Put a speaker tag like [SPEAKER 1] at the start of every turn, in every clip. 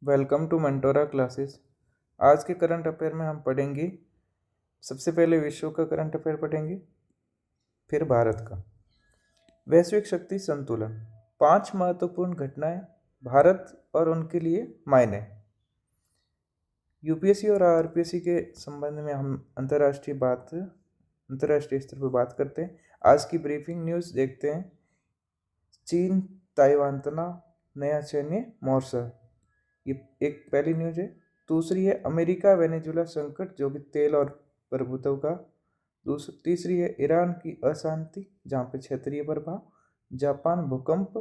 [SPEAKER 1] Welcome to मेंटोरा classes. आज के current affair में हम पढ़ेंगे, सबसे पहले विश्व का करंट अफेयर पढ़ेंगे, फिर भारत का। वैश्विक शक्ति संतुलन, 5 महत्वपूर्ण घटनाएं भारत और उनके लिए मायने। यूपीएससी और आरपीएससी के संबंध में हम अंतर्राष्ट्रीय स्तर पर बात करते हैं। आज की ब्रीफिंग न्यूज़ देखते हैं। चीन ताइवान तनाव, नया सैन्य मोर्चा, ये एक पहली न्यूज है। दूसरी है अमेरिका वेनेजुला संकट, जो कि तेल और प्रभुत्व का। तीसरी है ईरान की अशांति, जहाँ पे क्षेत्रीय प्रभाव। जापान भूकंप,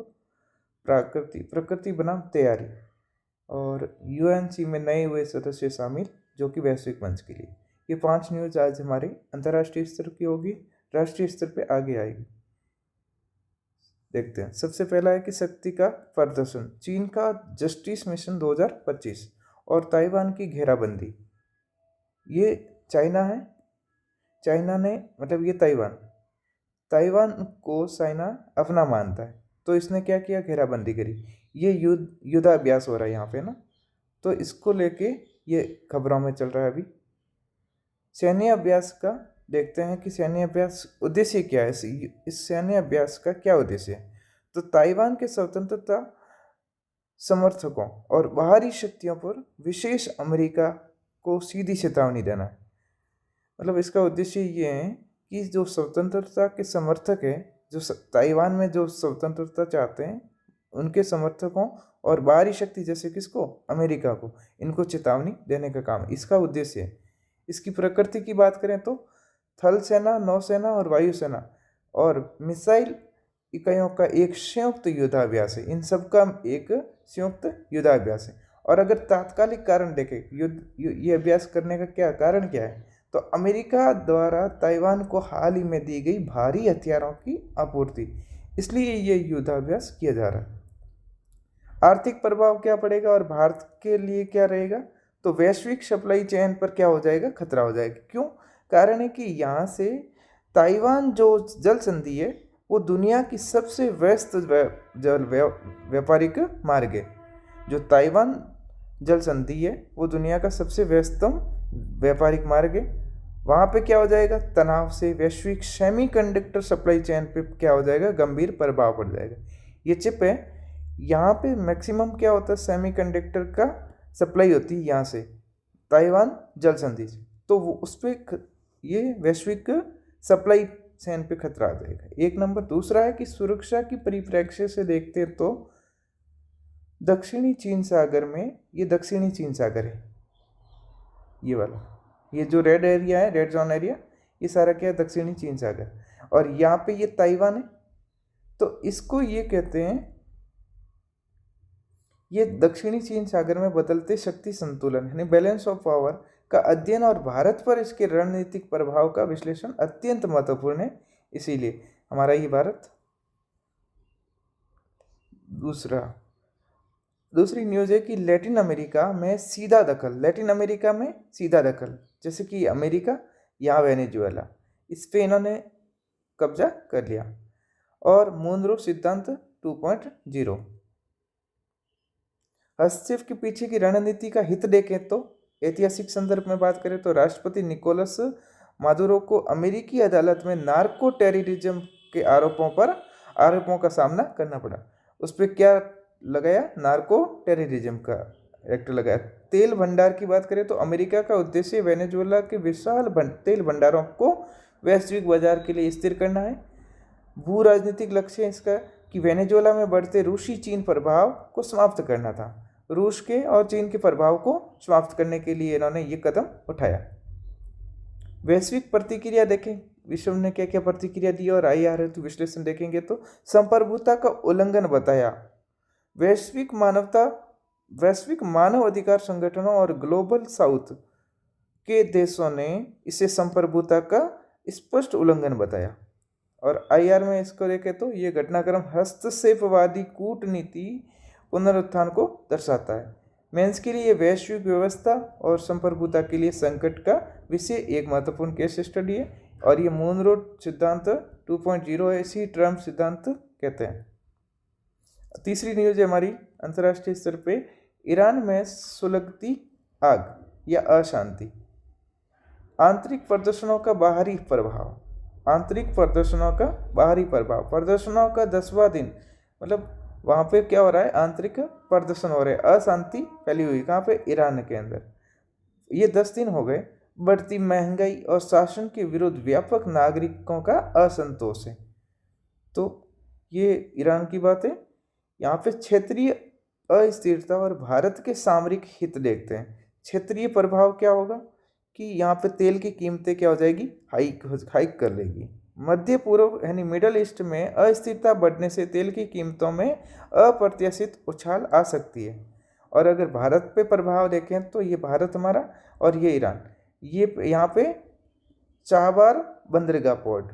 [SPEAKER 1] प्रकृति बनाम तैयारी। और यूएनसी में नए हुए सदस्य शामिल, जो कि वैश्विक मंच के लिए। ये 5 न्यूज आज हमारे अंतर्राष्ट्रीय स्तर की होगी, राष्ट्रीय स्तर पे आगे आएगी। देखते हैं। सबसे पहला है कि शक्ति का प्रदर्शन, चीन का जस्टिस मिशन 2025 और ताइवान की घेराबंदी। ये चाइना है, चाइना ने मतलब ये ताइवान को चाइना अपना मानता है, तो इसने क्या किया, घेराबंदी करी। ये युद्धाभ्यास हो रहा है यहाँ पे ना, तो इसको लेके ये खबरों में चल रहा है अभी। सैन्य अभ्यास का देखते हैं कि सैन्य अभ्यास उद्देश्य क्या है, इस सैन्य अभ्यास का क्या उद्देश्य है। तो ताइवान के स्वतंत्रता समर्थकों और बाहरी शक्तियों पर विशेष अमेरिका को सीधी चेतावनी देना है। मतलब इसका उद्देश्य ये है कि जो स्वतंत्रता के समर्थक है, जो ताइवान में जो स्वतंत्रता चाहते हैं, उनके समर्थकों और बाहरी शक्ति जैसे किसको, अमेरिका को, इनको चेतावनी देने का काम इसका उद्देश्य है। इसकी प्रकृति की बात करें तो थल सेना, नौसेना और वायुसेना और मिसाइल इकाइयों का एक संयुक्त युद्धाभ्यास है। इन सब का एक संयुक्त युद्धाभ्यास है। और अगर तात्कालिक कारण देखें, ये अभ्यास करने का क्या कारण क्या है, तो अमेरिका द्वारा ताइवान को हाल ही में दी गई भारी हथियारों की आपूर्ति, इसलिए ये युद्धाभ्यास किया जा रहा है। आर्थिक प्रभाव क्या पड़ेगा और भारत के लिए क्या रहेगा, तो वैश्विक सप्लाई चेन पर क्या हो जाएगा, खतरा हो जाएगा। क्यों? कारण है कि यहाँ से ताइवान जो जल संधि है वो दुनिया की सबसे व्यस्त जल व्यापारिक मार्ग है। जो ताइवान जल संधि है वो दुनिया का सबसे व्यस्तम व्यापारिक मार्ग है। वहाँ पे क्या हो जाएगा, तनाव से वैश्विक सेमीकंडक्टर सप्लाई चेन पे क्या हो जाएगा, गंभीर प्रभाव पड़ जाएगा। ये चिप है, यहाँ पे मैक्सिमम क्या होता है, सेमीकंडक्टर का सप्लाई होती है यहाँ से ताइवान जल संधि से, तो वो उस पर ये वैश्विक सप्लाई चेन पे खतरा आ जाएगा। एक नंबर। दूसरा है कि सुरक्षा की परिप्रेक्ष्य से देखते हैं तो दक्षिणी चीन सागर में, ये दक्षिणी चीन सागर है, ये वाला, ये जो रेड एरिया है, रेड जोन एरिया, ये सारा क्या है, दक्षिणी चीन सागर। और यहाँ पे ये ताइवान है, तो इसको ये कहते हैं, ये दक्षिणी चीन सागर में बदलते शक्ति संतुलन यानी बैलेंस ऑफ पावर का अध्ययन और भारत पर इसके रणनीतिक प्रभाव का विश्लेषण अत्यंत महत्वपूर्ण है, इसीलिए हमारा ये भारत। दूसरी न्यूज़ है कि लैटिन अमेरिका में सीधा दखल, जैसे कि अमेरिका, यहाँ वेनेजुएला, इस पे इन्होंने कब्जा कर लिया। और मुनरो सिद्धांत 2.0, हस्तक्षेप के पीछे की रणनीति का हित देखें तो ऐतिहासिक संदर्भ में बात करें तो राष्ट्रपति निकोलस मादुरो को अमेरिकी अदालत में नार्को टेररिज्म के आरोपों का सामना करना पड़ा। उस पर क्या लगाया, नार्को टेररिज्म का एक्ट लगाया। तेल भंडार की बात करें तो अमेरिका का उद्देश्य वेनेजुएला के विशाल तेल भंडारों को वैश्विक बाजार के लिए स्थिर करना है। भू राजनीतिक लक्ष्य है इसका कि वेनेजुएला में बढ़ते रूसी चीन प्रभाव को समाप्त करना था। रूस के और चीन के प्रभाव को समाप्त करने के लिए इन्होंने ये कदम उठाया। वैश्विक प्रतिक्रिया देखें, विश्व ने क्या क्या प्रतिक्रिया दी और IR विश्लेषण देखेंगे तो संप्रभुता का उल्लंघन बताया। वैश्विक मानव अधिकार संगठनों और ग्लोबल साउथ के देशों ने इसे संप्रभुता का स्पष्ट उल्लंघन बताया। और IR में इसको देखें तो ये घटनाक्रम हस्तक्षेपवादी कूटनीति पुनरुत्थान को दर्शाता है। मेंस के लिए वैश्विक व्यवस्था और संप्रभुता के लिए संकट का विषय एक महत्वपूर्ण केस स्टडी है, और ये मुनरो सिद्धांत 2.0 है, इसी ट्रम्प सिद्धांत कहते हैं। तीसरी न्यूज है हमारी अंतर्राष्ट्रीय स्तर पे ईरान में सुलगती आग या अशांति। आंतरिक प्रदर्शनों का बाहरी प्रभाव। आंतरिक प्रदर्शनों का बाहरी प्रभाव, प्रदर्शनों का 10वां दिन, मतलब वहाँ पे क्या हो रहा है, आंतरिक प्रदर्शन हो रहे हैं, अशांति फैली हुई। कहाँ पे? ईरान के अंदर। ये 10 दिन हो गए। बढ़ती महंगाई और शासन के विरुद्ध व्यापक नागरिकों का असंतोष है। तो ये ईरान की बात है। यहाँ पे क्षेत्रीय अस्थिरता और भारत के सामरिक हित देखते हैं। क्षेत्रीय प्रभाव क्या होगा कि यहाँ पे तेल की कीमतें क्या हो जाएगी, हाइक कर लेगी। मध्य पूर्व यानी मिडल ईस्ट में अस्थिरता बढ़ने से तेल की कीमतों में अप्रत्याशित उछाल आ सकती है। और अगर भारत पे प्रभाव देखें तो ये भारत हमारा और ये ईरान, ये यहाँ पे चाबार बंदरगाह पोर्ट।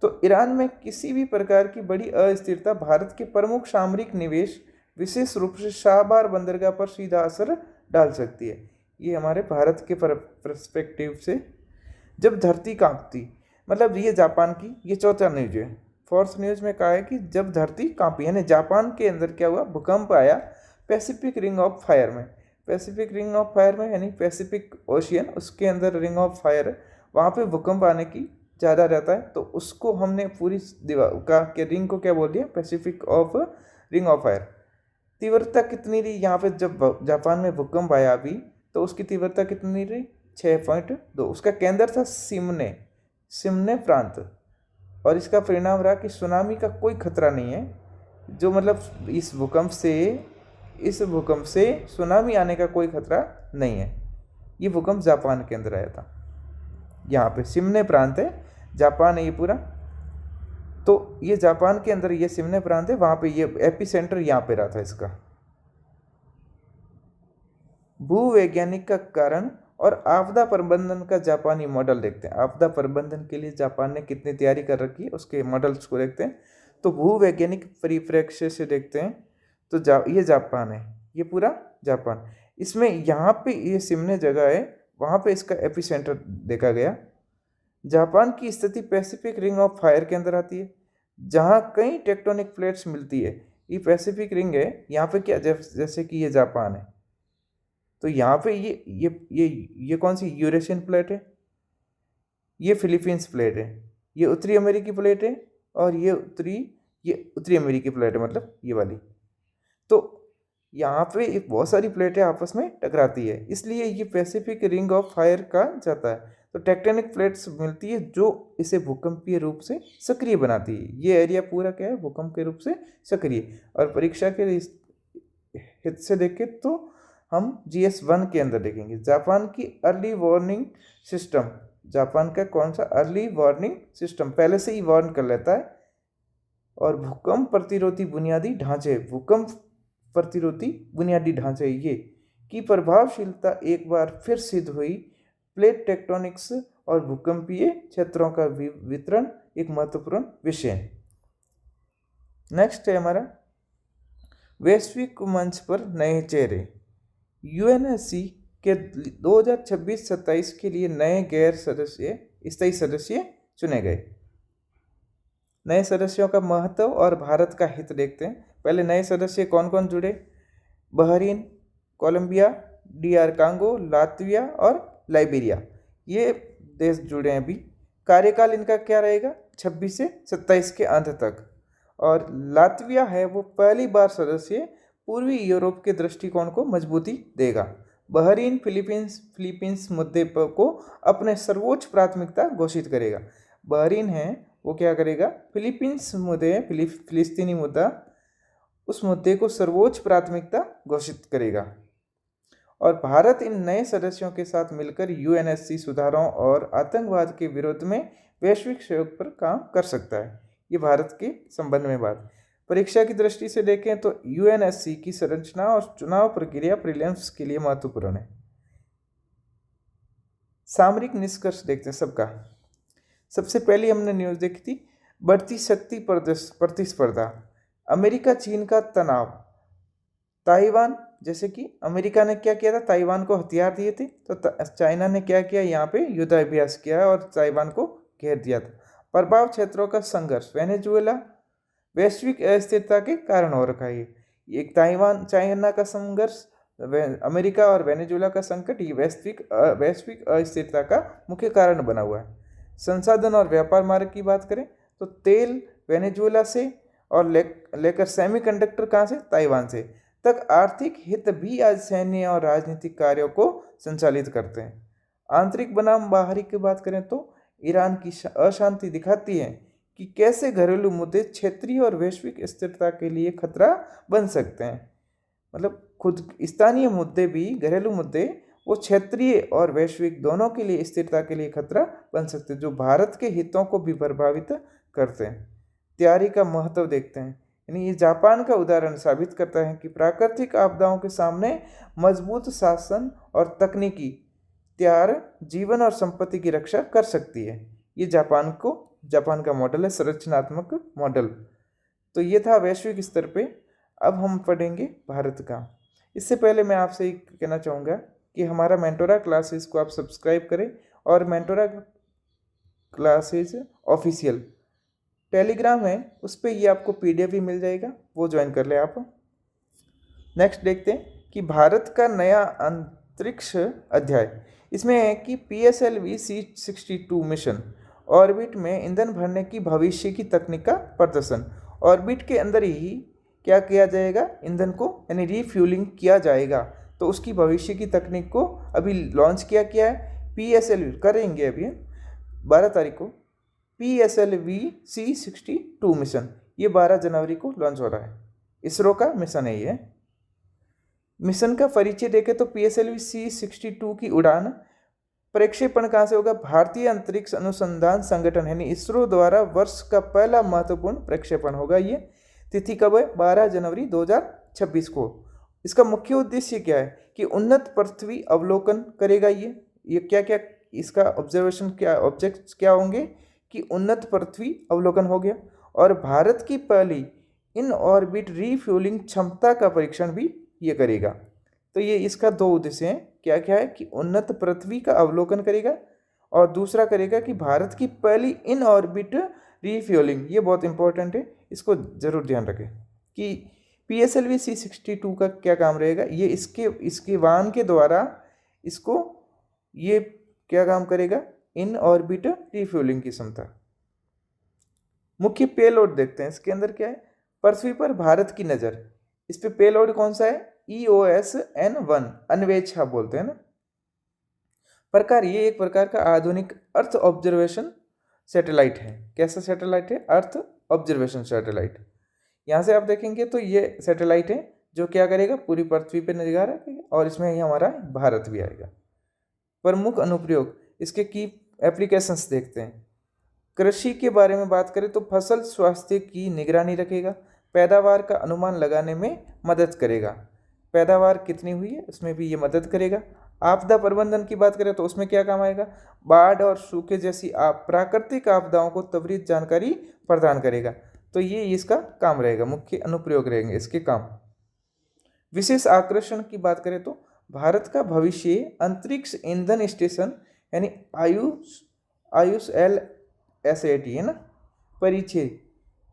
[SPEAKER 1] तो ईरान में किसी भी प्रकार की बड़ी अस्थिरता भारत के प्रमुख सामरिक निवेश, विशेष रूप से शाहबार बंदरगाह पर सीधा असर डाल सकती है। ये हमारे भारत के पर्सपेक्टिव से। जब धरती कांपती, मतलब ये जापान की, ये चौथा न्यूज है। फोर्थ न्यूज में कहा है कि जब धरती कांपी, यानी जापान के अंदर क्या हुआ, भूकंप आया पैसिफिक रिंग ऑफ फायर में। पैसिफिक रिंग ऑफ फायर में यानी पैसिफिक ओशियन, उसके अंदर रिंग ऑफ फायर, वहाँ पे भूकंप आने की ज़्यादा रहता है। तो उसको हमने पूरी दीवार का के रिंग को क्या बोल दिया, Pacific of ring of fire. तीव्रता कितनी रही यहाँ पे, जब जापान में भूकंप आया अभी, तो उसकी तीव्रता कितनी रही, 6.2। उसका केंद्र था सिमने प्रांत। और इसका परिणाम रहा कि सुनामी का कोई खतरा नहीं है। जो मतलब इस भूकंप से सुनामी आने का कोई खतरा नहीं है। ये भूकंप जापान के अंदर आया था। यहाँ पे सिमने प्रांत है, जापान है ये पूरा। तो ये जापान के अंदर ये सिमने प्रांत है, वहाँ पे ये एपी सेंटर यहाँ पे रहा था इसका। भूवैज्ञानिक का कारण और आपदा प्रबंधन का जापानी मॉडल देखते हैं। आपदा प्रबंधन के लिए जापान ने कितनी तैयारी कर रखी है, उसके मॉडल्स को देखते हैं। तो भूवैज्ञानिक परिप्रेक्ष्य से देखते हैं तो ये जापान है, ये पूरा जापान। इसमें यहाँ पे ये सिमने जगह है, वहाँ पे इसका एपिसेंटर देखा गया। जापान की स्थिति पैसिफिक रिंग ऑफ फायर के अंदर आती है, जहाँ कई टेक्टोनिक प्लेट्स मिलती है। ये पैसिफिक रिंग है, यहाँ पे क्या, जैसे कि ये जापान है, तो यहाँ पे ये कौन सी यूरेशियन प्लेट है, ये फिलीपींस प्लेट है, ये उत्तरी अमेरिकी प्लेट है, और ये उत्तरी अमेरिकी प्लेट है, मतलब ये वाली। तो यहाँ पे बहुत सारी प्लेटें आपस में टकराती है, इसलिए ये पैसिफिक रिंग ऑफ फायर कहा जाता है। तो टेक्टोनिक प्लेट्स मिलती है जो इसे भूकंपीय रूप से सक्रिय बनाती है। ये एरिया पूरा क्या है, भूकंप के रूप से सक्रिय। और परीक्षा के हित से देखें तो हम GS1 के अंदर देखेंगे जापान की अर्ली वार्निंग सिस्टम। जापान का कौन सा अर्ली वार्निंग सिस्टम, पहले से ही वार्न कर लेता है। और भूकंप प्रतिरोधी बुनियादी ढांचे ये की प्रभावशीलता एक बार फिर सिद्ध हुई। प्लेट टेक्टोनिक्स और भूकंपीय क्षेत्रों का वितरण एक महत्वपूर्ण विषय है। नेक्स्ट है हमारा वैश्विक मंच पर नए चेहरे। UNSC के 2026-27 के लिए नए स्थायी सदस्य चुने गए। नए सदस्यों का महत्व और भारत का हित देखते हैं। पहले नए सदस्य कौन कौन जुड़े, Bahrain, Colombia, DR Congo, Latvia और लाइबेरिया, ये देश जुड़े हैं अभी। कार्यकाल इनका क्या रहेगा, 26 से 27 के अंत तक। और लातविया है वो पहली बार सदस्य पूर्वी यूरोप के दृष्टिकोण को मजबूती देगा। बहरीन फिलीपींस मुद्दे को अपने सर्वोच्च प्राथमिकता घोषित करेगा। बहरीन है वो क्या करेगा, फिलिस्तीनी मुद्दा, उस मुद्दे को सर्वोच्च प्राथमिकता घोषित करेगा। और भारत इन नए सदस्यों के साथ मिलकर UNSC सुधारों और आतंकवाद के विरोध में वैश्विक सहयोग पर काम कर सकता है। ये भारत के संबंध में बात। परीक्षा की दृष्टि से देखें तो UNSC की संरचना और चुनाव प्रक्रिया प्रीलिम्स के लिए महत्वपूर्ण है। सामरिक निष्कर्ष देखते हैं सबका। सबसे पहले हमने न्यूज़ देखी थी बढ़ती शक्ति प्रतिस्पर्धा, अमेरिका चीन का तनाव, ताइवान, जैसे कि अमेरिका ने क्या किया था, ताइवान को हथियार दिए थे, तो चाइना ने क्या किया, यहाँ पे युद्धाभ्यास किया और ताइवान को घेर दिया था। प्रभाव क्षेत्रों का संघर्ष, वेनेजुएला वैश्विक अस्थिरता के कारण हो रखा है। एक ताइवान चाइना का संघर्ष, अमेरिका और वेनेजुएला का संकट, ये वैश्विक अस्थिरता का मुख्य कारण बना हुआ है। संसाधन और व्यापार मार्ग की बात करें तो तेल वेनेजुएला से और लेकर सेमीकंडक्टर कहाँ से, ताइवान से तक आर्थिक हित भी आज सैन्य और राजनीतिक कार्यों को संचालित करते हैं। आंतरिक बनाम बाहरी की बात करें तो ईरान की अशांति दिखाती है कि कैसे घरेलू मुद्दे क्षेत्रीय और वैश्विक स्थिरता के लिए खतरा बन सकते हैं। मतलब खुद स्थानीय मुद्दे भी, घरेलू मुद्दे, वो क्षेत्रीय और वैश्विक दोनों के लिए स्थिरता के लिए खतरा बन सकते हैं, जो भारत के हितों को भी प्रभावित करते हैं। तैयारी का महत्व देखते हैं, यानी ये जापान का उदाहरण साबित करता है कि प्राकृतिक आपदाओं के सामने मजबूत शासन और तकनीकी तैयार जीवन और संपत्ति की रक्षा कर सकती है। ये जापान का मॉडल है, संरचनात्मक मॉडल। तो ये था वैश्विक स्तर पे। अब हम पढ़ेंगे भारत का। इससे पहले मैं आपसे कहना चाहूँगा कि हमारा मेंटोरा क्लासेस को आप सब्सक्राइब करें, और मेंटोरा क्लासेस ऑफिशियल टेलीग्राम है, उस पर ये आपको PDF भी मिल जाएगा, वो ज्वाइन कर ले आप। नेक्स्ट देखते हैं कि भारत का नया अंतरिक्ष अध्याय। इसमें है कि PSLV C62 मिशन, ऑर्बिट में ईंधन भरने की भविष्य की तकनीक का प्रदर्शन। ऑर्बिट के अंदर ही क्या किया जाएगा, ईंधन को यानी रीफ्यूलिंग किया जाएगा। तो उसकी भविष्य की तकनीक को अभी लॉन्च किया है। PSLV करेंगे अभी 12 तारीख को, PSLV C62 मिशन, ये 12 जनवरी को लॉन्च हो रहा है। इसरो का मिशन है ये। मिशन का परिचय देखें तो PSLV C62 की उड़ान प्रक्षेपण कहाँ से होगा, भारतीय अंतरिक्ष अनुसंधान संगठन यानी इसरो द्वारा वर्ष का पहला महत्वपूर्ण प्रक्षेपण होगा। ये तिथि कब है, 12 जनवरी 2026 को। इसका मुख्य उद्देश्य क्या है कि उन्नत पृथ्वी अवलोकन करेगा। ये क्या क्या इसका ऑब्जर्वेशन, क्या ऑब्जेक्ट्स क्या होंगे कि उन्नत पृथ्वी अवलोकन हो गया, और भारत की पहली इन ऑर्बिट रीफ्यूलिंग क्षमता का परीक्षण भी ये करेगा। तो ये इसका 2 उद्देश्य हैं, क्या क्या है कि उन्नत पृथ्वी का अवलोकन करेगा, और दूसरा करेगा कि भारत की पहली इन ऑर्बिट रीफ्यूलिंग। ये बहुत इंपॉर्टेंट है, इसको जरूर ध्यान रखें कि PSLV C62 का क्या काम रहेगा। ये इसके वाहन के द्वारा इसको ये क्या काम करेगा, इन ऑर्बिट रीफ्यूलिंग की क्षमता। मुख्य पेलोड देखते हैं, इसके अंदर क्या है, पृथ्वी पर भारत की नज़र। इस पे पेलोड कौन सा है, EOS-N1 अन्वेषा बोलते हैं ना प्रकार। ये एक प्रकार का आधुनिक अर्थ ऑब्जर्वेशन सैटेलाइट है। कैसा सैटेलाइट है, अर्थ ऑब्जर्वेशन सैटेलाइट। यहाँ से आप देखेंगे तो ये सैटेलाइट है जो क्या करेगा, पूरी पृथ्वी पे निगाह रखेगा, और इसमें ही हमारा भारत भी आएगा। प्रमुख अनुप्रयोग, इसके की एप्लीकेशंस देखते हैं। कृषि के बारे में बात करें तो फसल स्वास्थ्य की निगरानी रखेगा, पैदावार का अनुमान लगाने में मदद करेगा, पैदावार कितनी हुई है उसमें भी ये मदद करेगा। आपदा प्रबंधन की बात करें तो उसमें क्या काम आएगा, बाढ़ और सूखे जैसी प्राकृतिक आपदाओं को त्वरित जानकारी प्रदान करेगा। तो ये इसका काम रहेगा, मुख्य अनुप्रयोग रहेंगे इसके काम। विशेष आकर्षण की बात करें तो भारत का भविष्य अंतरिक्ष ईंधन स्टेशन यानी आयुष LSAT है ना परिचय।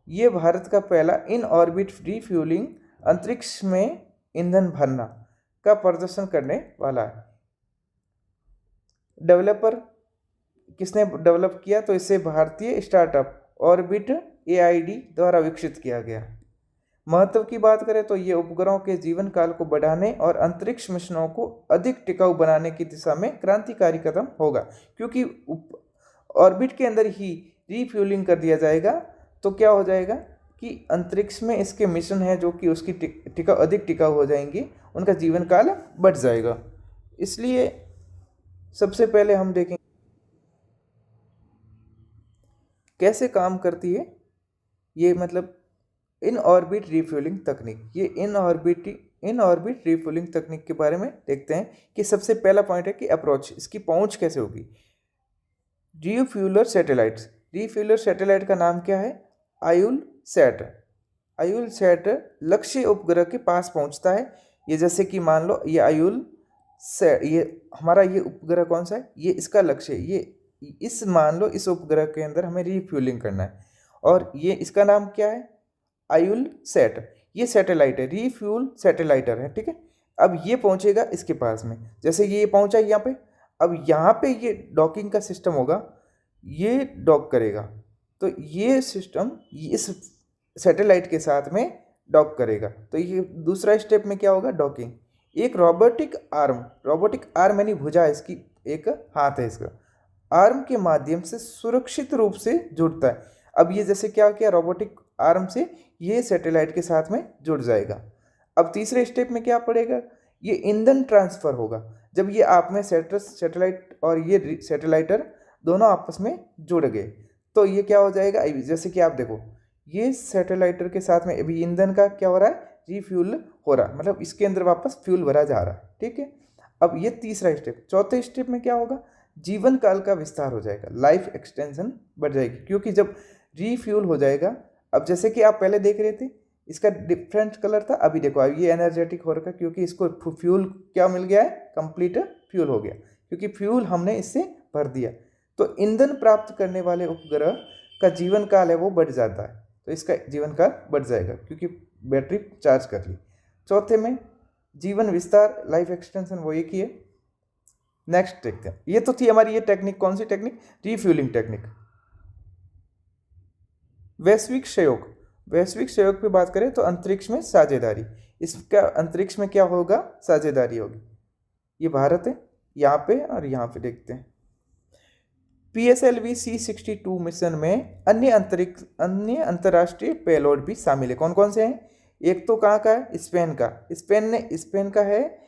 [SPEAKER 1] ये भारत का पहला इन ऑर्बिट रिफ्यूलिंग अंतरिक्ष में ईंधन भरना का प्रदर्शन करने वाला है। डेवलपर किसने डेवलप किया, तो इसे भारतीय स्टार्टअप ऑर्बिट AID द्वारा विकसित किया गया। महत्व की बात करें तो ये उपग्रहों के जीवन काल को बढ़ाने और अंतरिक्ष मिशनों को अधिक टिकाऊ बनाने की दिशा में क्रांतिकारी कदम होगा, क्योंकि ऑर्बिट के अंदर ही रीफ्यूलिंग कर दिया जाएगा। तो क्या हो जाएगा कि अंतरिक्ष में इसके मिशन है जो कि उसकी अधिक टिकाऊ हो जाएंगी, उनका जीवन काल बढ़ जाएगा। इसलिए सबसे पहले हम देखें कैसे काम करती है ये, मतलब इन ऑर्बिट रीफ्यूलिंग तकनीक। ये इन ऑर्बिट रीफ्यूलिंग तकनीक के बारे में देखते हैं कि सबसे पहला पॉइंट है कि अप्रोच, इसकी पहुंच कैसे होगी। रीफ्यूलर सैटेलाइट्स, रीफ्यूलर सैटेलाइट का नाम क्या है, आयुलसैट। आयुलसैट लक्ष्य उपग्रह के पास पहुंचता है। ये जैसे कि मान लो ये आयुलसैट, ये हमारा ये उपग्रह कौन सा है, ये इसका लक्ष्य है। ये मान लो इस उपग्रह के अंदर हमें रीफ्यूलिंग करना है, और ये इसका नाम क्या है, आयुलसैट। ये सैटेलाइट है, रीफ्यूल सैटेलाइटर है, ठीक है। अब ये पहुंचेगा इसके पास में, जैसे ये पहुंचा यहाँ पे, अब यहाँ पे ये डॉकिंग का सिस्टम होगा, ये डॉक करेगा, तो ये सिस्टम इस सैटेलाइट के साथ में डॉक करेगा। तो ये दूसरा स्टेप में क्या होगा, डॉकिंग। एक रोबोटिक आर्म यानी भुजा इसकी, एक हाथ है इसका, आर्म के माध्यम से सुरक्षित रूप से जुड़ता है। अब ये जैसे क्या किया, रोबोटिक आर्म से ये सैटेलाइट के साथ में जुड़ जाएगा। अब तीसरे स्टेप में क्या पड़ेगा, ये ईंधन ट्रांसफर होगा। जब ये आप में सैटेलाइट और ये सैटेलाइटर दोनों आपस में जुड़ गए, तो ये क्या हो जाएगा, जैसे कि आप देखो, ये सैटेलाइटर के साथ में अभी ईंधन का क्या हो रहा है, रिफ्यूल हो रहा है, मतलब इसके अंदर वापस फ्यूल भरा जा रहा है, ठीक है। अब ये तीसरा स्टेप। चौथे स्टेप में क्या होगा, जीवन काल का विस्तार हो जाएगा, लाइफ एक्सटेंशन बढ़ जाएगी, क्योंकि जब रीफ्यूल हो जाएगा, अब जैसे कि आप पहले देख रहे थे इसका डिफरेंट कलर था, अभी देखो अब ये एनर्जेटिक हो रखा है, क्योंकि इसको फ्यूल क्या मिल गया है, कंप्लीट फ्यूल हो गया, क्योंकि फ्यूल हमने इससे भर दिया। तो ईंधन प्राप्त करने वाले उपग्रह का जीवन काल है वो बढ़ जाता है, तो इसका जीवन काल बढ़ जाएगा क्योंकि बैटरी चार्ज कर ली। चौथे में जीवन विस्तार, लाइफ एक्सटेंशन, वो एक ही है। नेक्स्ट देखते हैं, ये तो थी हमारी ये टेक्निक, कौन सी टेक्निक, रीफ्यूलिंग टेक्निक। वैश्विक सहयोग पे बात करें तो अंतरिक्ष में साझेदारी, इसका अंतरिक्ष में क्या होगा, साझेदारी होगी। ये भारत है यहाँ पे, और यहाँ पे देखते हैं PSLV C62 मिशन में अन्य अंतर्राष्ट्रीय पेलोड भी शामिल है। कौन कौन से हैं, एक तो कहाँ का है, स्पेन का है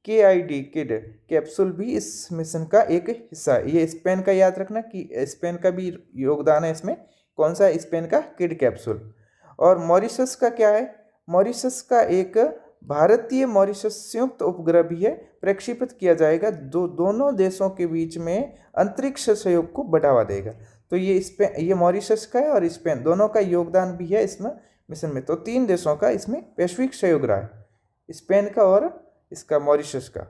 [SPEAKER 1] किड कैप्सूल भी इस मिशन का एक हिस्सा है। ये स्पेन का याद रखना कि स्पेन का भी योगदान है इसमें। कौन सा, स्पेन का किड कैप्सूल। और मॉरिशस का क्या है, मॉरिशस का एक भारतीय मॉरिशस संयुक्त उपग्रह भी है, प्रक्षेपित किया जाएगा, दोनों देशों के बीच में अंतरिक्ष सहयोग को बढ़ावा देगा। तो ये मॉरिशस का है और स्पेन, दोनों का योगदान भी है इसमें मिशन में। तो 3 देशों का इसमें वैश्विक सहयोग रहा है, स्पेन का और इसका मॉरिशस का।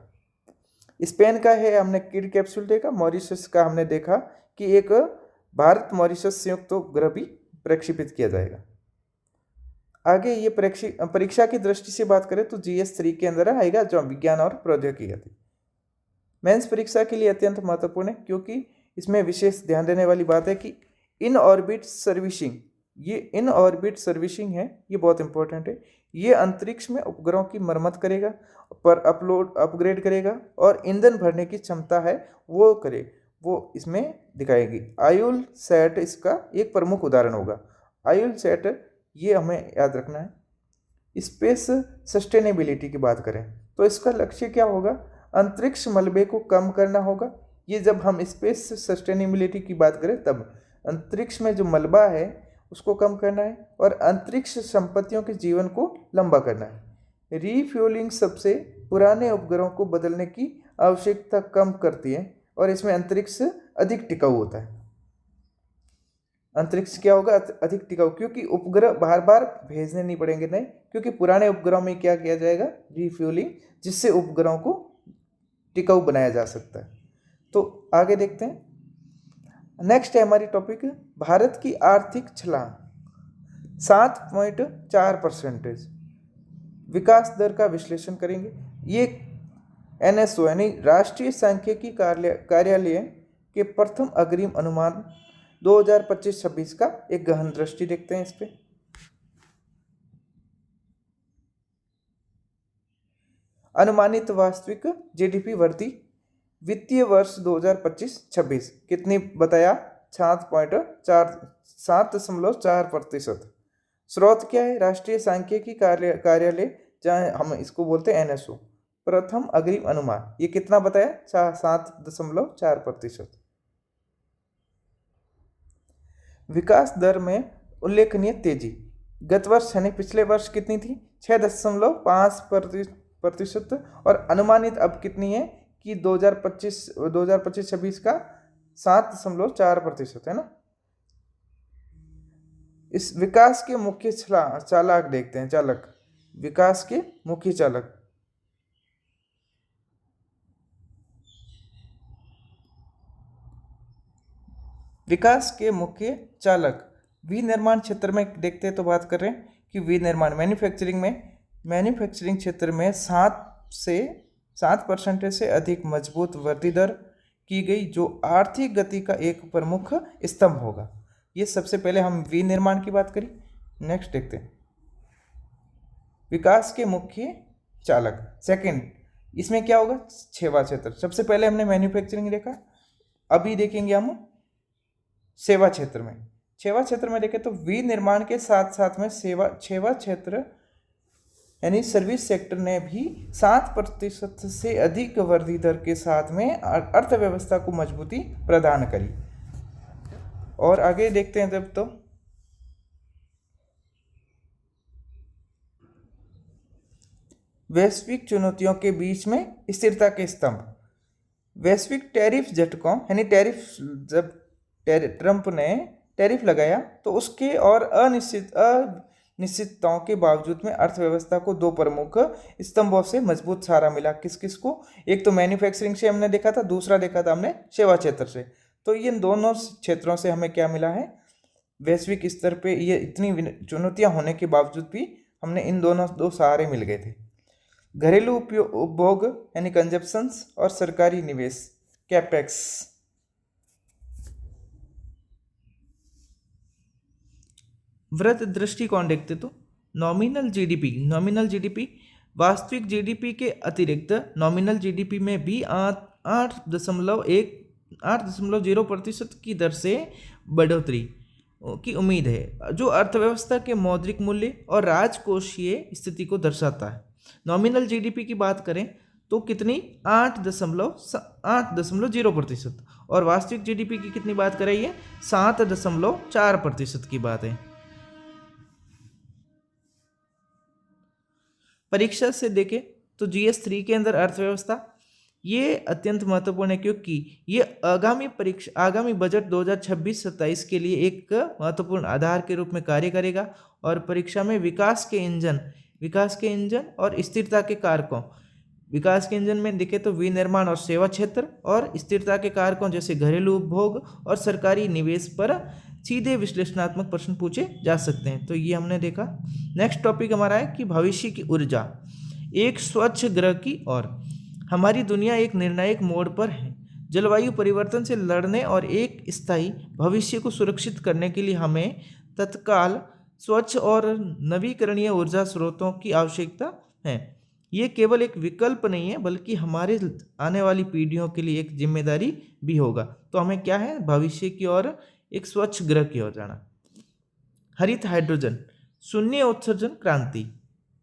[SPEAKER 1] स्पेन का है हमने किड कैप्सूल देखा, मॉरिशस का हमने देखा कि एक भारत मॉरिशस संयुक्त उपग्रह भी प्रक्षेपित किया जाएगा। आगे ये परीक्षा की दृष्टि से बात करें तो GS3 के अंदर आएगा जो विज्ञान और प्रौद्योगिकी थी। मेंस परीक्षा के लिए अत्यंत महत्वपूर्ण है, क्योंकि इसमें विशेष ध्यान देने वाली बात है कि इन ऑर्बिट सर्विसिंग है, ये बहुत इंपॉर्टेंट है। ये अंतरिक्ष में उपग्रहों की मरम्मत करेगा, पर अपग्रेड करेगा, और ईंधन भरने की क्षमता है वो इसमें दिखाएगी। आयुल सेट इसका एक प्रमुख उदाहरण होगा। आयुल सेट ये हमें याद रखना है। स्पेस सस्टेनेबिलिटी की बात करें तो इसका लक्ष्य क्या होगा, अंतरिक्ष मलबे को कम करना होगा। ये जब हम स्पेस सस्टेनेबिलिटी की बात करें तब अंतरिक्ष में जो मलबा है उसको कम करना है, और अंतरिक्ष संपत्तियों के जीवन को लंबा करना है। रीफ्यूलिंग सबसे पुराने उपग्रहों को बदलने की आवश्यकता कम करती है, और इसमें अंतरिक्ष अधिक टिकाऊ होता है। अंतरिक्ष क्या होगा, अधिक टिकाऊ, क्योंकि उपग्रह बार बार भेजने नहीं पड़ेंगे नए, क्योंकि पुराने उपग्रहों में क्या किया जाएगा, रीफ्यूलिंग, जिससे उपग्रहों को टिकाऊ बनाया जा सकता है। तो आगे देखते हैं, नेक्स्ट है हमारी टॉपिक भारत की आर्थिक छलांग 7.4%। विकास दर का विश्लेषण करेंगे। ये NSO यानी राष्ट्रीय सांख्यिकी कार्यालय के प्रथम अग्रिम अनुमान 2025-26 का एक गहन दृष्टि देखते हैं इस पे। अनुमानित वास्तविक GDP वृद्धि वित्तीय वर्ष 2025-26 कितनी बताया, 7.4%। स्रोत क्या है, राष्ट्रीय सांख्यिकी कार्यालय, जहाँ हम इसको बोलते हैं NSO। प्रथम अग्रिम अनुमान ये कितना बताया, 7.4%। विकास दर में उल्लेखनीय तेजी, गत वर्ष यानी पिछले वर्ष कितनी थी, 6.5%, और अनुमानित अब कितनी है कि 2025-26 का 7.4% है ना। इस विकास के मुख्य चालक देखते हैं, विकास के मुख्य चालक। विकास के मुख्य चालक विनिर्माण क्षेत्र में देखते हैं तो बात कर रहे हैं कि विनिर्माण मैन्युफैक्चरिंग क्षेत्र में 7% से अधिक मजबूत वृद्धि दर की गई, जो आर्थिक गति का एक प्रमुख स्तंभ होगा। ये सबसे पहले हम विनिर्माण की बात करें। नेक्स्ट देखते हैं विकास के मुख्य चालक। सेकंड, इसमें क्या होगा? सेवा क्षेत्र। सबसे पहले हमने मैन्युफैक्चरिंग देखा, अभी देखेंगे हम सेवा क्षेत्र में। सेवा क्षेत्र में देखें तो विनिर्माण के साथ साथ में सेवा क्षेत्र यानी सर्विस सेक्टर ने भी 7% से अधिक वृद्धि दर के साथ में अर्थव्यवस्था को मजबूती प्रदान करी। और आगे देखते हैं जब तो वैश्विक चुनौतियों के बीच में स्थिरता के स्तंभ। वैश्विक टैरिफ झटकों यानी जब ट्रंप ने टैरिफ लगाया तो उसके और अनिश्चितताओं के बावजूद में अर्थव्यवस्था को दो प्रमुख स्तंभों से मजबूत सहारा मिला। किस किस को? एक तो मैन्युफैक्चरिंग से हमने देखा था, दूसरा देखा था हमने सेवा क्षेत्र से। तो इन दोनों क्षेत्रों से हमें क्या मिला है? वैश्विक स्तर पे ये इतनी चुनौतियां होने के बावजूद भी हमने इन दो सहारे मिल गए थे। घरेलू उपभोग यानी कंजप्शंस और सरकारी निवेश कैपेक्स। वृद्ध दृष्टिकोण देखते तो नॉमिनल जीडीपी वास्तविक जीडीपी के अतिरिक्त नॉमिनल जीडीपी में भी 8.0% की दर से बढ़ोतरी की उम्मीद है, जो अर्थव्यवस्था के मौद्रिक मूल्य और राजकोषीय स्थिति को दर्शाता है। नॉमिनल जीडीपी की बात करें तो कितनी? 8.0%। और वास्तविक जीडीपी की कितनी बात कर रही है? 7.4% की बात है। परीक्षा से देखें तो GS3 के अंदर अर्थव्यवस्था ये अत्यंत महत्वपूर्ण है, क्योंकि ये आगामी बजट 2026-27 के लिए एक महत्वपूर्ण आधार के रूप में कार्य करेगा। और परीक्षा में विकास के इंजन और स्थिरता के कारकों, विकास के इंजन में देखें तो विनिर्माण और सेवा क्षेत्र, और स्थिरता के कारकों जैसे घरेलू उपभोग और सरकारी निवेश पर सीधे विश्लेषणात्मक प्रश्न पूछे जा सकते हैं। तो ये हमने देखा। नेक्स्ट टॉपिक हमारा है कि भविष्य की ऊर्जा, एक स्वच्छ ग्रह की ओर। हमारी दुनिया एक निर्णायक मोड़ पर है। जलवायु परिवर्तन से लड़ने और एक स्थायी भविष्य को सुरक्षित करने के लिए हमें तत्काल स्वच्छ और नवीकरणीय ऊर्जा स्रोतों की आवश्यकता है। ये केवल एक विकल्प नहीं है, बल्कि हमारे आने वाली पीढ़ियों के लिए एक जिम्मेदारी भी होगा। तो हमें क्या है? भविष्य की ओर, एक स्वच्छ ग्रह की ओर जाना। हरित हाइड्रोजन, शून्य उत्सर्जन क्रांति।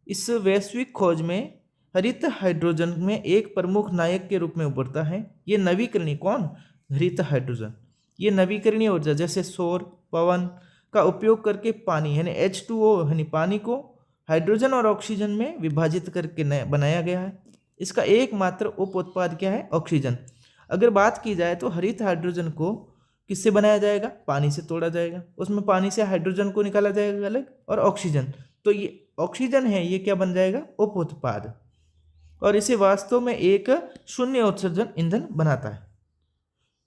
[SPEAKER 1] इस वैश्विक खोज में हरित हाइड्रोजन में एक प्रमुख नायक के रूप में उभरता है। ये नवीकरणीय हरित हाइड्रोजन, ये नवीकरणीय ऊर्जा जैसे सौर, पवन का उपयोग करके पानी यानी H2O यानी पानी को हाइड्रोजन और ऑक्सीजन में विभाजित करके बनाया गया है। इसका एकमात्र उप उत्पाद क्या है? ऑक्सीजन। अगर बात की जाए तो हरित हाइड्रोजन को किससे बनाया जाएगा? पानी से तोड़ा जाएगा, उसमें पानी से हाइड्रोजन को निकाला जाएगा अलग, और ऑक्सीजन। तो ये ऑक्सीजन है, ये क्या बन जाएगा? उप उत्पाद। और इसे वास्तव में एक शून्य उत्सर्जन ईंधन बनाता है।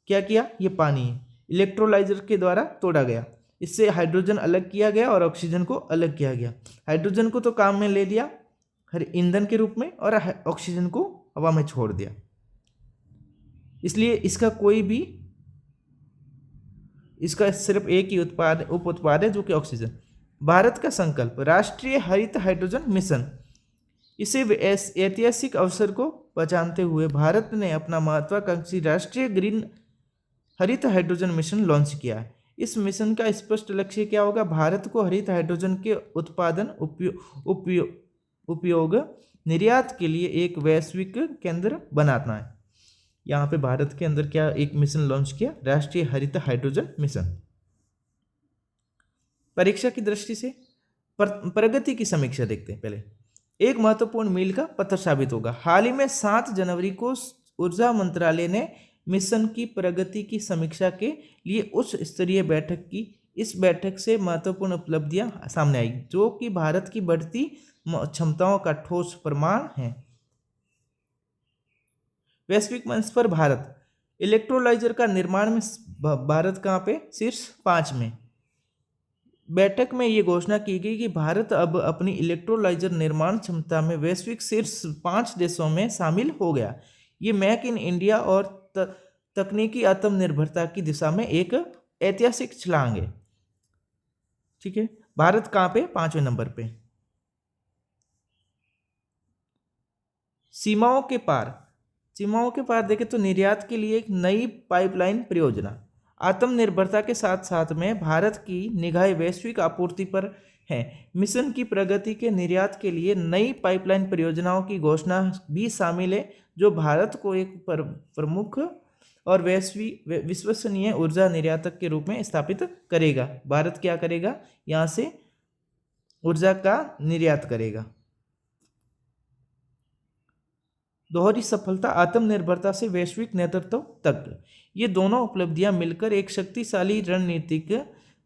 [SPEAKER 1] क्या किया? ये पानी इलेक्ट्रोलाइजर के द्वारा तोड़ा गया, इससे हाइड्रोजन अलग किया गया और ऑक्सीजन को अलग किया गया। हाइड्रोजन को तो काम में ले लिया हर ईंधन के रूप में, और ऑक्सीजन को हवा में छोड़ दिया। इसलिए इसका सिर्फ एक ही उप उत्पाद है, जो कि ऑक्सीजन। भारत का संकल्प, राष्ट्रीय हरित हाइड्रोजन मिशन। इसे ऐतिहासिक अवसर को पहचानते हुए भारत ने अपना महत्वाकांक्षी राष्ट्रीय ग्रीन हरित हाइड्रोजन मिशन लॉन्च किया है। इस मिशन का स्पष्ट लक्ष्य क्या होगा? भारत को हरित हाइड्रोजन के उत्पादन, उपयोग, निर्यात के लिए एक वैश्विक केंद्र बनाना है। यहाँ पे भारत के अंदर क्या एक मिशन लॉन्च किया? राष्ट्रीय हरित हाइड्रोजन मिशन। परीक्षा की दृष्टि से प्रगति की समीक्षा देखते हैं। पहले एक महत्वपूर्ण मील का पत्थर साबित होगा। हाल ही में 7 जनवरी को ऊर्जा मंत्रालय ने मिशन की प्रगति की समीक्षा के लिए उच्च स्तरीय बैठक की। इस बैठक से महत्वपूर्ण उपलब्धियां सामने आई, जो कि भारत की बढ़ती क्षमताओं का ठोस प्रमाण है। वैश्विक मंच पर भारत, इलेक्ट्रोलाइजर का निर्माण में भारत कहाँ पे? शीर्ष 5 में। बैठक में ये घोषणा की गई कि भारत अब अपनी इलेक्ट्रोलाइजर निर्माण क्षमता में वैश्विक शीर्ष 5 देशों में शामिल हो गया। ये मेक इन इंडिया और तकनीकी आत्मनिर्भरता की दिशा में एक ऐतिहासिक छलांग है। ठीक है, भारत कहाँ पे? 5वें नंबर पे। सीमाओं के पार देखें तो निर्यात के लिए एक नई पाइपलाइन परियोजना। आत्मनिर्भरता के साथ साथ में भारत की निगाहें वैश्विक आपूर्ति पर है। मिशन की प्रगति के निर्यात के लिए नई पाइपलाइन परियोजनाओं की घोषणा भी शामिल है, जो भारत को एक प्रमुख और विश्वसनीय ऊर्जा निर्यातक के रूप में स्थापित करेगा। भारत क्या करेगा? यहाँ से ऊर्जा का निर्यात करेगा। दोहरी सफलता, आत्मनिर्भरता से वैश्विक नेतृत्व तक, ये दोनों उपलब्धियां मिलकर एक शक्तिशाली रणनीतिक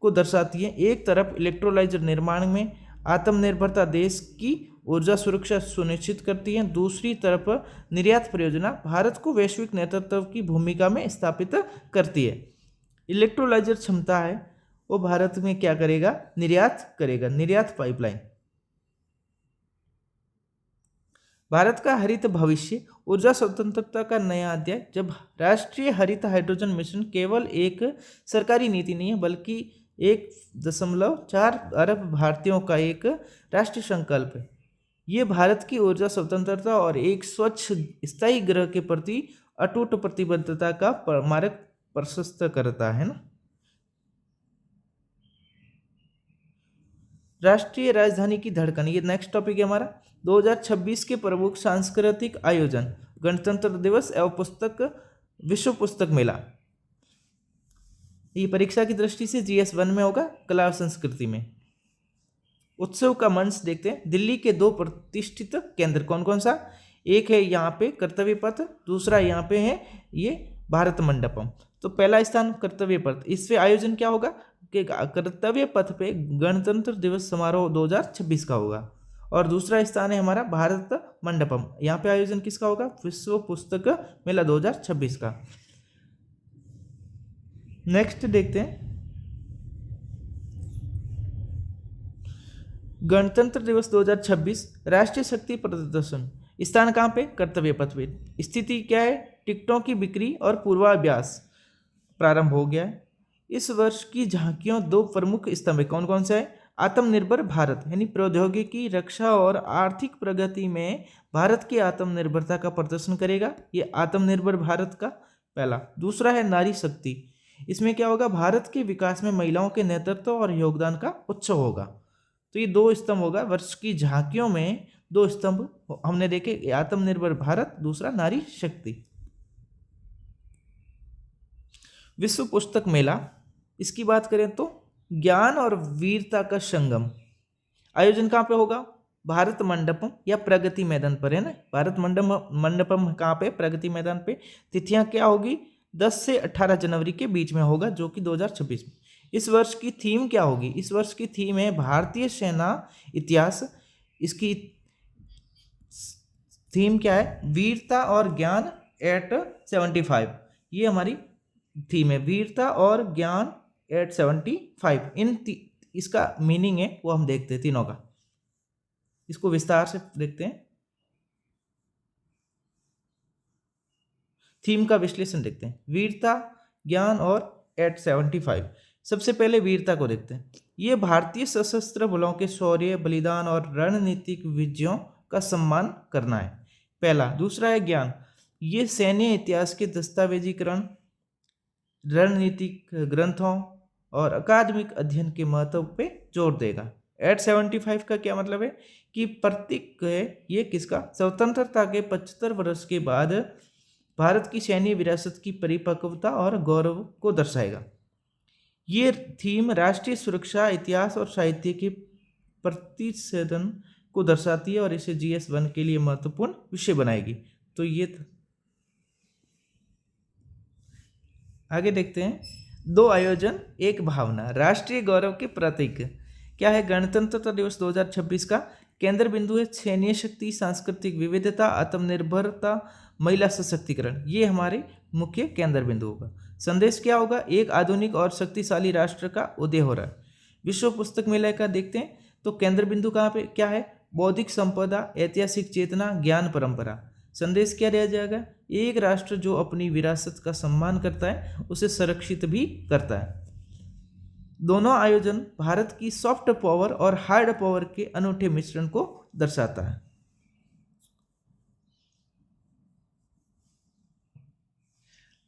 [SPEAKER 1] को दर्शाती हैं। एक तरफ इलेक्ट्रोलाइजर निर्माण में आत्मनिर्भरता देश की ऊर्जा सुरक्षा सुनिश्चित करती है, दूसरी तरफ निर्यात परियोजना भारत को वैश्विक नेतृत्व की भूमिका में स्थापित करती है। इलेक्ट्रोलाइजर क्षमता है वो भारत में क्या करेगा? निर्यात करेगा, निर्यात पाइपलाइन। भारत का हरित भविष्य, ऊर्जा स्वतंत्रता का नया अध्याय। जब राष्ट्रीय हरित हाइड्रोजन मिशन केवल एक सरकारी नीति नहीं है, बल्कि 1.4 अरब भारतीयों का एक राष्ट्रीय संकल्प है। ये भारत की ऊर्जा स्वतंत्रता और एक स्वच्छ स्थायी ग्रह के प्रति अटूट प्रतिबद्धता का मार्ग प्रशस्त करता है ना। राष्ट्रीय राजधानी की धड़कन, ये नेक्स्ट टॉपिक है हमारा। 2026 के प्रमुख सांस्कृतिक आयोजन, गणतंत्र दिवस एवं पुस्तक, विश्व पुस्तक मेला। ये परीक्षा की दृष्टि से GS1 में होगा, कला और संस्कृति में। उत्सव का मंच देखते हैं। दिल्ली के 2 प्रतिष्ठित केंद्र कौन कौन सा? एक है यहाँ पे कर्तव्य पथ, दूसरा यहाँ पे है ये भारत मंडपम। तो पहला स्थान कर्तव्य पथ, इससे आयोजन क्या होगा कि कर्तव्य पथ पे गणतंत्र दिवस समारोह 2026 का होगा। और दूसरा स्थान है हमारा भारत मंडपम, यहाँ पे आयोजन किसका होगा? विश्व पुस्तक मेला 2026 का। नेक्स्ट देखते हैं, गणतंत्र दिवस 2026 राष्ट्रीय शक्ति प्रदर्शन। स्थान कहाँ पे? कर्तव्य पथ पे। स्थिति क्या है? टिकटों की बिक्री और पूर्वाभ्यास प्रारंभ हो गया है। इस वर्ष की झांकियों 2 प्रमुख स्तंभ कौन कौन से है? आत्मनिर्भर भारत, यानी प्रौद्योगिकी, रक्षा और आर्थिक प्रगति में भारत की आत्मनिर्भरता का प्रदर्शन करेगा। ये आत्मनिर्भर भारत का पहला। दूसरा है नारी शक्ति, इसमें क्या होगा? भारत के विकास में महिलाओं के नेतृत्व और योगदान का उत्सव होगा। तो ये 2 स्तंभ होगा वर्ष की झांकियों में। 2 स्तंभ हमने देखे, आत्मनिर्भर भारत, दूसरा नारी शक्ति। विश्व पुस्तक मेला, इसकी बात करें तो ज्ञान और वीरता का संगम। आयोजन कहाँ पे होगा? भारत मंडपम या प्रगति मैदान पर है ना। भारत मंडपम कहाँ पे? प्रगति मैदान पे। तिथियां क्या होगी? 10 से 18 जनवरी के बीच में होगा, जो कि 2026 में। इस वर्ष की थीम क्या होगी? इस वर्ष की थीम है भारतीय सेना इतिहास। इसकी थीम क्या है? वीरता और ज्ञान एट 75। ये हमारी थीम है, वीरता और ज्ञान एट 75। इसका मीनिंग है वो हम देखते हैं तीनों का, इसको विस्तार से देखते हैं। थीम का विश्लेषण देखते हैं, वीरता, ज्ञान और एट 75। सबसे पहले वीरता को देखते हैं। ये भारतीय सशस्त्र बलों के शौर्य, बलिदान और रणनीतिक विजयों का सम्मान करना है, पहला। दूसरा है ज्ञान, ये सैन्य इतिहास के दस्तावेजीकरण, रणनीतिक ग्रंथों और अकादमिक अध्ययन के महत्व पे जोर देगा। एट 75 का क्या मतलब है? कि प्रतीक है ये किसका? स्वतंत्रता के 75 वर्ष के बाद भारत की सैन्य विरासत की परिपक्वता और गौरव को दर्शाएगा। ये थीम राष्ट्रीय सुरक्षा, इतिहास और साहित्य के प्रतिशोधन को दर्शाती है और इसे GS1 के लिए महत्वपूर्ण विषय बनाएगी। तो ये आगे देखते हैं, 2 आयोजन एक भावना, राष्ट्रीय गौरव के प्रतीक क्या है? गणतंत्र दिवस 2026 का केंद्र बिंदु है सैन्य शक्ति, सांस्कृतिक विविधता, आत्मनिर्भरता, महिला सशक्तिकरण। ये हमारे मुख्य केंद्र बिंदु होगा। संदेश क्या होगा? एक आधुनिक और शक्तिशाली राष्ट्र का उदय हो रहा है। विश्व पुस्तक मेले का देखते हैं तो केंद्र बिंदु कहाँ पे क्या है? बौद्धिक संपदा, ऐतिहासिक चेतना, ज्ञान परंपरा। संदेश क्या दिया जाएगा? एक राष्ट्र जो अपनी विरासत का सम्मान करता है उसे संरक्षित भी करता है। दोनों आयोजन भारत की सॉफ्ट पावर और हार्ड पावर के अनूठे मिश्रण को दर्शाता है।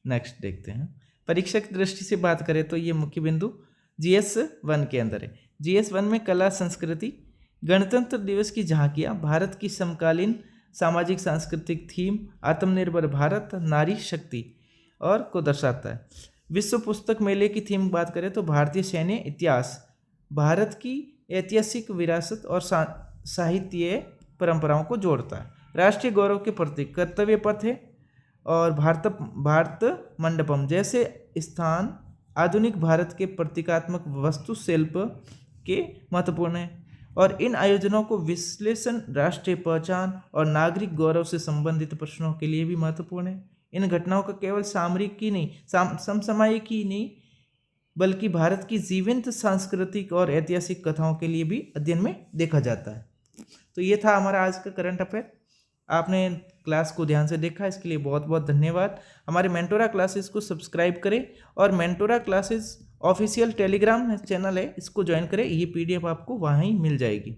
[SPEAKER 1] नेक्स्ट देखते हैं, परीक्षा की दृष्टि से बात करें तो ये मुख्य बिंदु GS1 के अंदर है। GS1 में कला संस्कृति, गणतंत्र दिवस की झांकियाँ, भारत की समकालीन सामाजिक सांस्कृतिक थीम, आत्मनिर्भर भारत, नारी शक्ति और को दर्शाता है। विश्व पुस्तक मेले की थीम बात करें तो भारतीय सैन्य इतिहास, भारत की ऐतिहासिक विरासत और साहित्य परंपराओं को जोड़ता है। राष्ट्रीय गौरव के प्रतीक कर्तव्य पथ है और भारत मंडपम जैसे स्थान आधुनिक भारत के प्रतीकात्मक वास्तुशिल्प के महत्वपूर्ण है। और इन आयोजनों को विश्लेषण, राष्ट्रीय पहचान और नागरिक गौरव से संबंधित प्रश्नों के लिए भी महत्वपूर्ण है। इन घटनाओं का केवल सामरिक ही नहीं, समसामयिक ही नहीं, बल्कि भारत की जीवंत सांस्कृतिक और ऐतिहासिक कथाओं के लिए भी अध्ययन में देखा जाता है। तो ये था हमारा आज का करंट अफेयर। आपने क्लास को ध्यान से देखा, इसके लिए बहुत बहुत धन्यवाद। हमारे मेंटोरा क्लासेस को सब्सक्राइब करें और मेंटोरा क्लासेस ऑफिशियल टेलीग्राम चैनल है, इसको ज्वाइन करें। ये PDF आपको वहाँ ही मिल जाएगी।